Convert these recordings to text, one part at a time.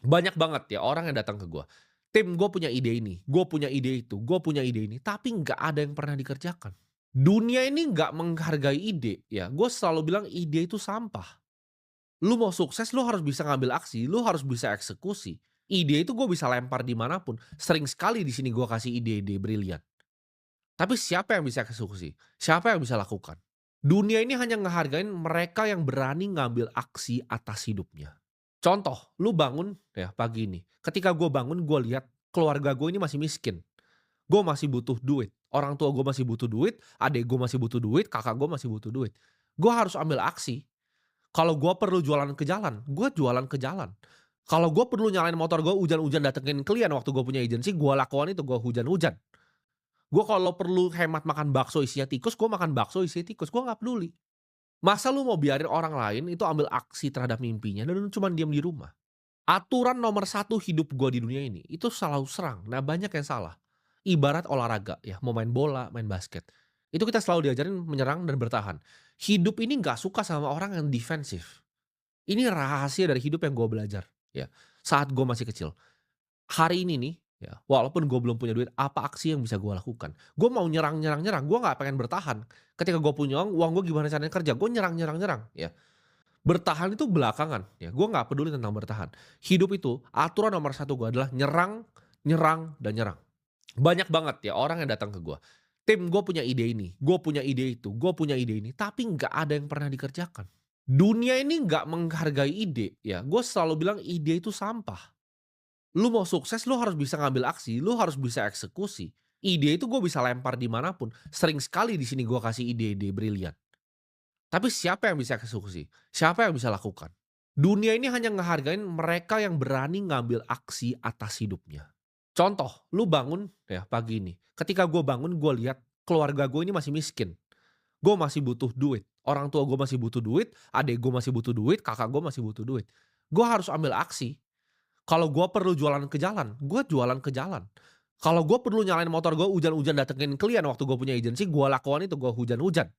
Banyak banget ya orang yang datang ke gua, "Tim, gue punya ide ini, gue punya ide itu, gue punya ide ini," tapi nggak ada yang pernah dikerjakan. Dunia ini nggak menghargai ide ya, gue selalu bilang ide itu sampah. Lu mau sukses, lu harus bisa ngambil aksi, lu harus bisa eksekusi. Ide itu gue bisa lempar di manapun. Sering sekali di sini gue kasih ide-ide brilian. Tapi siapa yang bisa eksekusi? Siapa yang bisa lakukan? Dunia ini hanya ngehargain mereka yang berani ngambil aksi atas hidupnya. Contoh, lu bangun ya pagi ini. Ketika gue bangun, gue lihat keluarga gue ini masih miskin. Gue masih butuh duit. Orang tua gue masih butuh duit, adik gue masih butuh duit, kakak gue masih butuh duit. Gue harus ambil aksi. Kalau gue perlu jualan ke jalan, gue jualan ke jalan. Kalau gue perlu nyalain motor gue hujan-hujan datengin klien waktu gue punya agensi, gue lakukan itu, gue hujan-hujan. Gue kalau perlu hemat makan bakso isinya tikus, gue makan bakso isinya tikus, gue nggak peduli. Masa lu mau biarin orang lain itu ambil aksi terhadap mimpinya dan lu cuman diam di rumah? Aturan nomor satu hidup gue di dunia ini, itu selalu serang. Nah, banyak yang salah. Ibarat olahraga ya, mau main bola, main basket. Itu kita selalu diajarin menyerang dan bertahan. Hidup ini nggak suka sama orang yang defensif. Ini rahasia dari hidup yang gue belajar, ya. Saat gue masih kecil. Hari ini nih, ya, walaupun gue belum punya duit, apa aksi yang bisa gue lakukan? Gue mau nyerang nyerang nyerang, gue nggak pengen bertahan. Ketika gue punya uang gue gimana caranya kerja, gue nyerang nyerang nyerang, ya. Bertahan itu belakangan, ya, gue nggak peduli tentang bertahan. Hidup itu, aturan nomor satu gue adalah nyerang, nyerang, dan nyerang. Banyak banget ya orang yang datang ke gue, "Tim, gue punya ide ini, gue punya ide itu, gue punya ide ini," tapi nggak ada yang pernah dikerjakan. Dunia ini nggak menghargai ide ya, gue selalu bilang ide itu sampah. Lu mau sukses, lu harus bisa ngambil aksi, lu harus bisa eksekusi. Ide itu gue bisa lempar di manapun. Sering sekali di sini gue kasih ide-ide brilian. Tapi siapa yang bisa eksekusi? Siapa yang bisa lakukan? Dunia ini hanya ngehargain mereka yang berani ngambil aksi atas hidupnya. Contoh, lu bangun ya pagi ini. Ketika gue bangun, gue lihat keluarga gue ini masih miskin. Gue masih butuh duit. Orang tua gue masih butuh duit, adik gue masih butuh duit, kakak gue masih butuh duit. Gue harus ambil aksi. Kalau gue perlu jualan ke jalan, gue jualan ke jalan. Kalau gue perlu nyalain motor gue hujan-hujan datengin klien waktu gue punya agensi, gue lakukan itu, gue hujan-hujan.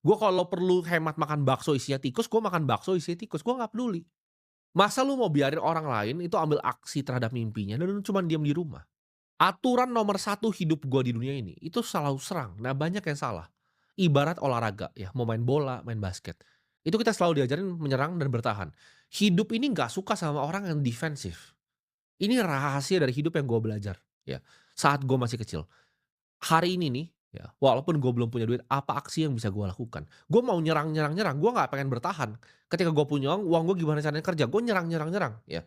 Gue kalau perlu hemat makan bakso isinya tikus, gue makan bakso isinya tikus, gue nggak peduli. Masa lu mau biarin orang lain itu ambil aksi terhadap mimpinya dan lu cuman diam di rumah? Aturan nomor satu hidup gue di dunia ini, itu selalu serang. Nah, banyak yang salah. Ibarat olahraga ya, mau main bola, main basket. Itu kita selalu diajarin menyerang dan bertahan. Hidup ini nggak suka sama orang yang defensif. Ini rahasia dari hidup yang gue belajar, ya. Saat gue masih kecil. Hari ini nih, ya, walaupun gue belum punya duit, apa aksi yang bisa gue lakukan? Gue mau nyerang nyerang nyerang, gue nggak pengen bertahan. Ketika gue punya uang gue gimana caranya kerja, gue nyerang nyerang nyerang, ya.